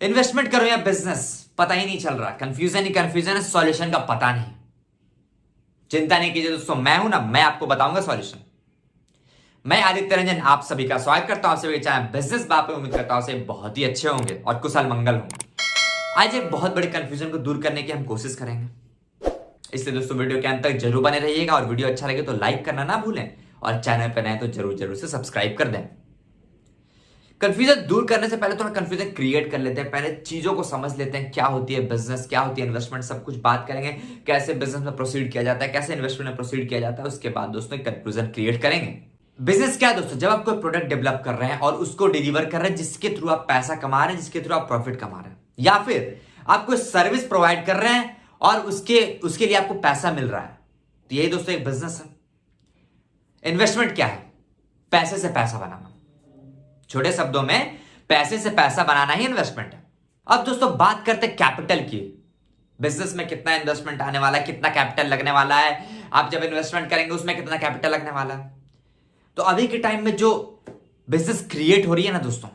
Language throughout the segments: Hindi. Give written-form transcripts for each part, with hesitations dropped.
इन्वेस्टमेंट करो या बिजनेस, पता ही नहीं चल रहा, कंफ्यूजन ही कंफ्यूजन है, सॉल्यूशन का पता नहीं। चिंता नहीं कीजिए दोस्तों, मैं हूं ना, मैं आपको बताऊंगा सॉल्यूशन। मैं आदित्य रंजन आप सभी का स्वागत करता हूं, आप सभी चाहे बिजनेस बात पे, उम्मीद करता हूं से बहुत ही अच्छे होंगे और कुशल मंगल होंगे। आज एक बहुत बड़े कंफ्यूजन को दूर करने की हम कोशिश करेंगे, इसलिए दोस्तों वीडियो के अंत तक जरूर बने रहिएगा और वीडियो अच्छा लगे तो लाइक करना ना भूलें और चैनल पर नए तो जरूर जरूर से सब्सक्राइब कर दें। कंफ्यूजन दूर करने से पहले थोड़ा कंफ्यूजन क्रिएट कर लेते हैं, पहले चीजों को समझ लेते हैं, क्या होती है बिजनेस, क्या होती है इन्वेस्टमेंट, सब कुछ बात करेंगे, कैसे बिजनेस में प्रोसीड किया जाता है, कैसे इन्वेस्टमेंट में प्रोसीड किया जाता है। उसके बाद दोस्तों कंफ्यूजन क्रिएट करेंगे। बिजनेस क्या है दोस्तों? जब आप कोई प्रोडक्ट डेवलप कर रहे हैं और उसको डिलीवर कर रहे हैं जिसके थ्रू आप पैसा कमा रहे हैं, जिसके थ्रू आप प्रॉफिट कमा रहे हैं, या फिर आप कोई सर्विस प्रोवाइड कर रहे हैं और उसके लिए आपको पैसा मिल रहा है, तो यही दोस्तों एक बिजनेस है। इन्वेस्टमेंट क्या है? पैसे से पैसा बनाना, छोटे शब्दों में पैसे से पैसा बनाना ही इन्वेस्टमेंट है। अब दोस्तों बात करते हैं कैपिटल की। बिजनेस में कितना इन्वेस्टमेंट आने वाला है, कितना कैपिटल लगने वाला है, आप जब इन्वेस्टमेंट करेंगे उसमें कितना कैपिटल लगने वाला है। तो अभी के टाइम में जो बिजनेस क्रिएट हो रही है ना दोस्तों,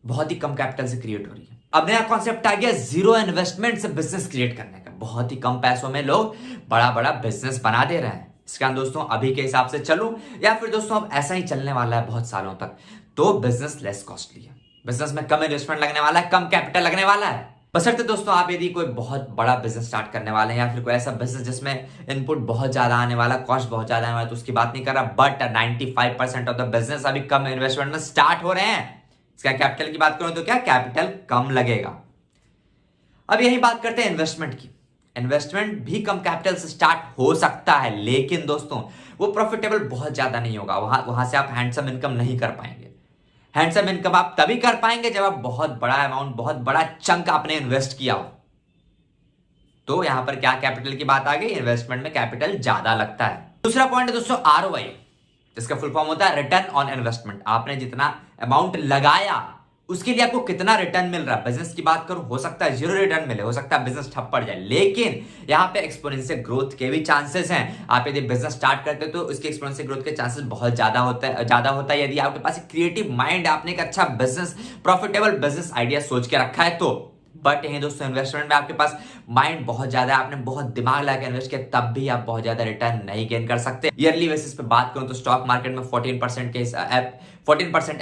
बहुत ही कम कैपिटल से क्रिएट हो रही है। अब नया कॉन्सेप्ट आ गया जीरो इन्वेस्टमेंट से बिजनेस क्रिएट करने का। बहुत ही कम पैसों में लोग बड़ा बड़ा बिजनेस बना दे रहे हैं। इसका दोस्तों अभी के हिसाब से चलूं या फिर दोस्तों अब ऐसा ही चलने वाला है बहुत सालों तक, तो बिजनेस लेस कॉस्टली है। बिजनेस में कम इन्वेस्टमेंट लगने वाला है, कम कैपिटल लगने वाला है। बशर्ते दोस्तों आप यदि कोई बहुत बड़ा बिजनेस स्टार्ट करने वाले हैं या फिर कोई ऐसा बिजनेस जिसमें इनपुट बहुत ज्यादा आने वाला, कॉस्ट बहुत ज्यादा आने वाला, तो उसकी बात नहीं कर रहा। बट 95% ऑफ द बिजनेस अभी कम इन्वेस्टमेंट में स्टार्ट हो रहे हैं। इसका कैपिटल की बात करूं तो क्या कैपिटल कम लगेगा। अब यही बात करते हैं इन्वेस्टमेंट की। इन्वेस्टमेंट भी कम कैपिटल से स्टार्ट हो सकता है, लेकिन दोस्तों वो प्रॉफिटेबल बहुत ज्यादा नहीं होगा। वहां से आप हैंडसम इनकम नहीं कर पाएंगे। हैंडसम इनकम आप तभी कर पाएंगे जब आप बहुत बड़ा अमाउंट, बहुत बड़ा चंक आपने इन्वेस्ट किया हो। तो यहां पर क्या कैपिटल की बात आ गई, इन्वेस्टमेंट में कैपिटल ज्यादा लगता है। दूसरा पॉइंट है दोस्तों आरओआई, जिसका फुल फॉर्म होता है रिटर्न ऑन इन्वेस्टमेंट। आपने जितना अमाउंट लगाया उसके लिए आपको कितना रिटर्न मिल रहा है। बिजनेस की बात करूं, हो सकता है जीरो रिटर्न मिले, हो सकता है बिजनेस ठप पड़ जाए, लेकिन यहां पे एक्सपोनेंशियल ग्रोथ के भी चांसेस हैं। आप यदि बिजनेस स्टार्ट करते हो तो उसके एक्सपोनेंशियल ग्रोथ के चांसेस बहुत ज्यादा होता है यदि आपके पास एक क्रिएटिव माइंड, आपने एक अच्छा बिजनेस, प्रॉफिटेबल बिजनेस आइडिया सोच के रखा है तो। बट यही दोस्तों इन्वेस्टमेंट में आपके पास माइंड बहुत ज्यादा है, आपने बहुत दिमाग लगा इन्वेस्ट किया, तब भी आप बहुत ज्यादा रिटर्न नहीं गेन कर सकते। ईयरली बेसिस पे बात करूं तो स्टॉक मार्केट में 14%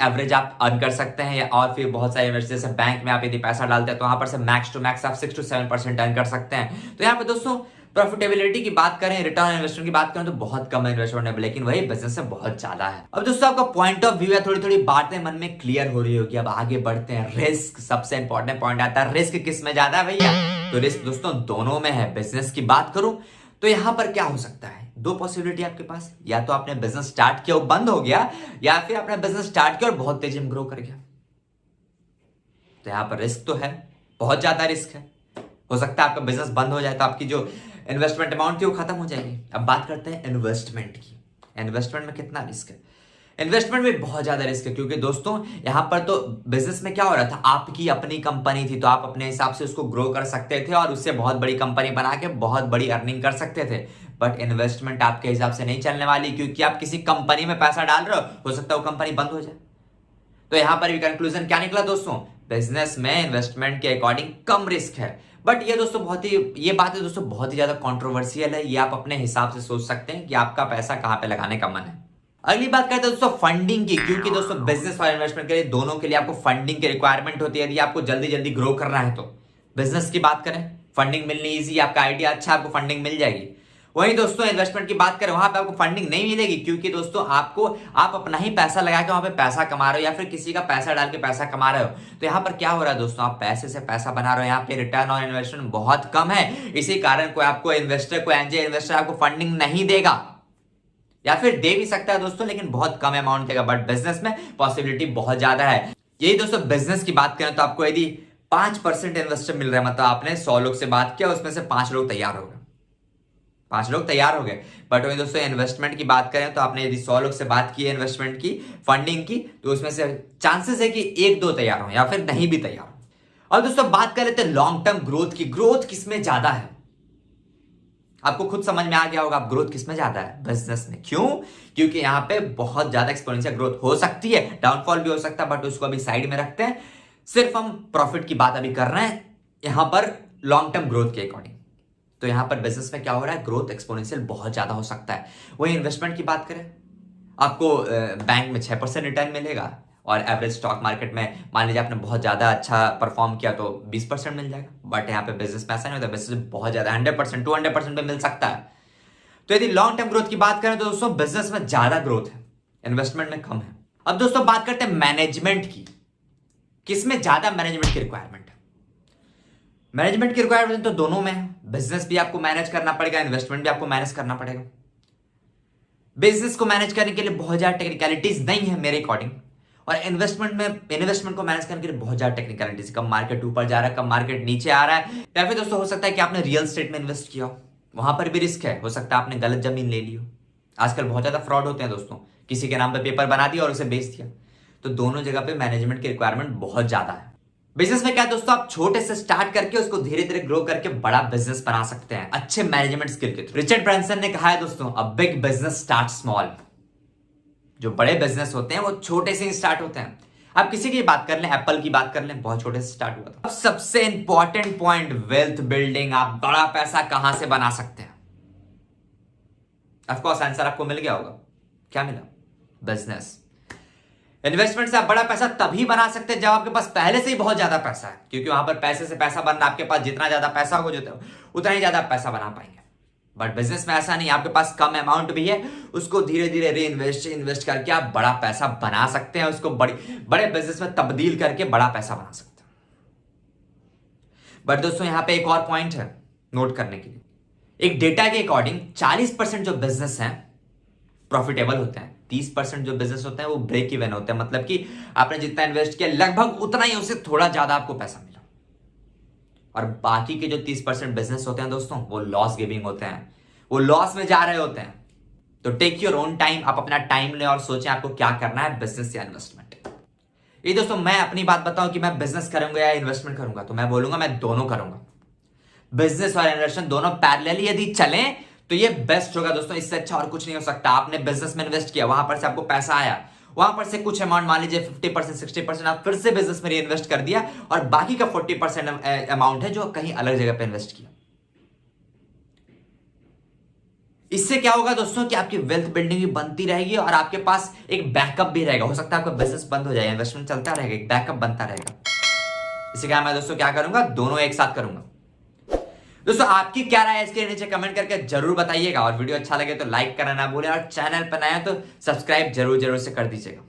एवरेज आप अर्न कर सकते हैं, और फिर बहुत सारे इन्वेस्ट जैसे बैंक में आप यदि पैसा डालते हैं तो वहां पर से मैक्स टू मैक्स आप 6 to 7% अर्न कर सकते हैं। तो यहाँ पे दोस्तों प्रॉफिटेबिलिटी की बात करें, रिटर्न ऑन इन्वेस्टमेंट की बात करें तो बहुत कम इन्वेस्टमेंट है, लेकिन वही बिजनेस से बहुत ज्यादा है। अब दोस्तों आपका पॉइंट ऑफ व्यू है, थोड़ी थोड़ी बातें मन में क्लियर हो रही होगी। अब आगे बढ़ते हैं। रिस्क सबसे इंपॉर्टेंट पॉइंट आता है। रिस्क किस में ज्यादा है भैया? तो रिस्क दोस्तों दोनों में है। बिजनेस की बात करूं तो यहां पर क्या हो सकता है, दो पॉसिबिलिटी आपके पास, या तो आपने बिजनेस स्टार्ट किया वो बंद हो गया, या फिर आपने बिजनेस स्टार्ट किया और बहुत तेजी में ग्रो कर गया। तो यहां पर रिस्क तो है, बहुत ज्यादा रिस्क है। हो सकता है आपका बिजनेस बंद हो जाए तो आपकी जो इन्वेस्टमेंट अमाउंट थी वो खत्म हो जाएगी। अब बात करते हैं इन्वेस्टमेंट की। इन्वेस्टमेंट में कितना रिस्क है? इन्वेस्टमेंट में बहुत ज्यादा रिस्क है, क्योंकि दोस्तों यहां पर तो बिजनेस में क्या हो रहा था, आपकी अपनी कंपनी थी तो आप अपने हिसाब से उसको ग्रो कर सकते थे और उससे बहुत बड़ी कंपनी बना के बहुत बड़ी अर्निंग कर सकते थे। बट इन्वेस्टमेंट आपके हिसाब से नहीं चलने वाली, क्योंकि आप किसी कंपनी में पैसा डाल रहे हो सकता है वो कंपनी बंद हो जाए। तो यहां पर भी कंक्लूजन क्या निकला दोस्तों, बिजनेस में इन्वेस्टमेंट के अकॉर्डिंग कम रिस्क है। बट ये दोस्तों ये बात है दोस्तों बहुत ही ज्यादा कंट्रोवर्शियल है। ये आप अपने हिसाब से सोच सकते हैं कि आपका पैसा कहां पे लगाने का मन है। अगली बात करते हैं दोस्तों फंडिंग की, क्योंकि दोस्तों बिजनेस और इन्वेस्टमेंट के लिए दोनों के लिए आपको फंडिंग की रिक्वायरमेंट होती है। यदि आपको जल्दी जल्दी ग्रो करना है तो बिजनेस की बात करें, फंडिंग मिलनी ईजी, आपका आइडिया अच्छा, आपको फंडिंग मिल जाएगी। वहीं दोस्तों इन्वेस्टमेंट की बात करें, वहां पे आपको फंडिंग नहीं मिलेगी, क्योंकि दोस्तों आप अपना ही पैसा लगा के वहां पे पैसा कमा रहे हो या फिर किसी का पैसा डाल के पैसा कमा रहे हो। तो यहां पर क्या हो रहा है दोस्तों, आप पैसे से पैसा बना रहे हो, यहाँ पे रिटर्न ऑन इन्वेस्टमेंट बहुत कम है। इसी कारण कोई आपको इन्वेस्टर, कोई एंजल इन्वेस्टर आपको फंडिंग नहीं देगा, या फिर दे भी सकता है दोस्तों लेकिन बहुत कम अमाउंट देगा। बट बिजनेस में पॉसिबिलिटी बहुत ज्यादा है। यही दोस्तों बिजनेस की बात करें तो आपको यदि 5% इन्वेस्टर मिल रहा है, मतलब आपने 100 लोग से बात किया, उसमें से 5 लोग तैयार हो गए, 5 लोग तैयार हो गए। बट वही दोस्तों इन्वेस्टमेंट की बात करें तो आपने यदि 100 लोग से बात की है इन्वेस्टमेंट की, फंडिंग की, तो उसमें से चांसेस है कि 1-2 तैयार हो या फिर नहीं भी तैयार हो। और दोस्तों बात कर लेते हैं लॉन्ग टर्म ग्रोथ की। ग्रोथ किसमें ज्यादा है? आपको खुद समझ में आ गया होगा, आप ग्रोथ किसमें ज्यादा है? बिजनेस में। क्यों? क्योंकि यहां पे बहुत ज्यादा एक्सपोनेंशियल ग्रोथ हो सकती है, डाउनफॉल भी हो सकता है, बट उसको अभी साइड में रखते हैं। सिर्फ हम प्रॉफिट की बात अभी कर रहे हैं यहां पर लॉन्ग टर्म ग्रोथ के अकॉर्डिंग। तो यहां पर बिजनेस में क्या हो रहा है, ग्रोथ एक्सपोनेंशियल बहुत ज्यादा हो सकता है। वही इन्वेस्टमेंट की बात करें, आपको बैंक में 6% रिटर्न मिलेगा और एवरेज स्टॉक मार्केट में मान लीजिए आपने बहुत ज्यादा अच्छा परफॉर्म किया तो 20% मिल जाएगा। बट यहाँ पे बिजनेस में ऐसा नहीं होता, बिजनेस में बहुत ज्यादा 100% 200% पे मिल सकता है। तो यदि लॉन्ग टर्म ग्रोथ की बात करें तो दोस्तों बिजनेस में ज्यादा ग्रोथ है, इन्वेस्टमेंट में कम है। अब दोस्तों बात करते हैं मैनेजमेंट की, किसमें ज्यादा मैनेजमेंट की रिक्वायरमेंट है। मैनेजमेंट की रिक्वायरमेंट तो दोनों में है, बिजनेस भी आपको मैनेज करना पड़ेगा, इन्वेस्टमेंट भी आपको मैनेज करना पड़ेगा। बिजनेस को मैनेज करने के लिए बहुत ज्यादा टेक्निकलिटीज नहीं है मेरे अकॉर्डिंग, और इन्वेस्टमेंट को मैनेज करने के लिए बहुत ज्यादा टेक्निकलिटीज, कब मार्केट ऊपर जा रहा है, कब मार्केट नीचे आ रहा है। या फिर दोस्तों हो सकता है कि आपने रियल एस्टेट में इन्वेस्ट किया हो, वहां पर भी रिस्क है, हो सकता है आपने गलत जमीन ले ली हो। आजकल बहुत ज्यादा फ्रॉड होते हैं दोस्तों, किसी के नाम पे पेपर बना दिया और उसे बेच दिया। तो दोनों जगह पे मैनेजमेंट की रिक्वायरमेंट बहुत ज्यादा है। बिजनेस में क्या दोस्तों, आप छोटे से स्टार्ट करके उसको धीरे धीरे ग्रो करके बड़ा बिजनेस बना सकते हैं अच्छे मैनेजमेंट स्किल के थ्रू। रिचर्ड ब्रांसन ने कहा है दोस्तों, a big business start small. जो बड़े बिजनेस होते हैं वो छोटे से ही स्टार्ट होते हैं। आप किसी की बात कर लें, एप्पल की बात कर लें, बहुत छोटे से स्टार्ट हुआ था। अब सबसे इंपॉर्टेंट पॉइंट, वेल्थ बिल्डिंग। आप बड़ा पैसा कहां से बना सकते हैं? ऑफ कोर्स आंसर आपको मिल गया होगा, क्या मिला? बिजनेस। इन्वेस्टमेंट से आप बड़ा पैसा तभी बना सकते हैं जब आपके पास पहले से ही बहुत ज्यादा पैसा है, क्योंकि वहां पर पैसे से पैसा बनना, आपके पास जितना ज्यादा पैसा होगा उतना ही ज्यादा पैसा बना पाएंगे। बट बिजनेस में ऐसा नहीं, आपके पास कम अमाउंट भी है, उसको धीरे धीरे री इन्वेस्ट करके आप बड़ा पैसा बना सकते हैं, उसको बड़े बिजनेस में तब्दील करके बड़ा पैसा बना सकते हैं। बट दोस्तों यहां पे एक और पॉइंट है नोट करने के लिए। एक डेटा के अकॉर्डिंग 40% जो बिजनेस हैं प्रॉफिटेबल होते हैं, 30% जो बिजनेस होते हैं वो ब्रेक इवन होते हैं। मतलब कि आपने जितना इन्वेस्ट किया लगभग उतना ही, उससे थोड़ा ज्यादा आपको पैसा मिला। और बाकी के जो 30% बिजनेस होते हैं दोस्तों, वो लॉस गिविंग होते हैं, वो लॉस में जा रहे होते हैं। तो टेक योर ओन टाइम, आप अपना टाइम लें और सोचें आपको क्या करना है, बिजनेस या इन्वेस्टमेंट। ये दोस्तों मैं अपनी बात बताऊं कि मैं बिजनेस करूंगा या इन्वेस्टमेंट करूंगा, तो मैं बोलूंगा मैं दोनों करूंगा। बिजनेस और इन्वेस्टमेंट दोनों पैरेलली यदि चलें तो ये बेस्ट होगा दोस्तों। इससे अच्छा और कुछ नहीं हो सकता। आपने बिजनेस में इन्वेस्ट किया, वहां पर से आपको पैसा आया, वहां पर से कुछ अमाउंट मान लीजिए 50% 60% आप फिर से बिजनेस में इन्वेस्ट कर दिया, और बाकी का 40% अमाउंट है जो कहीं अलग जगह पे इन्वेस्ट किया। इससे क्या होगा दोस्तों कि आपकी वेल्थ बिल्डिंग भी बनती रहेगी और आपके पास एक बैकअप भी रहेगा। हो सकता है आपका बिजनेस बंद हो जाए, इन्वेस्टमेंट चलता रहेगा, एक बैकअप बनता रहेगा। इससे क्या मैं दोस्तों क्या करूंगा, दोनों एक साथ करूंगा। दोस्तों आपकी क्या राय है इसके नीचे कमेंट करके जरूर बताइएगा, और वीडियो अच्छा लगे तो लाइक करना ना भूलें, और चैनल पर नए हैं तो सब्सक्राइब जरूर से कर दीजिएगा।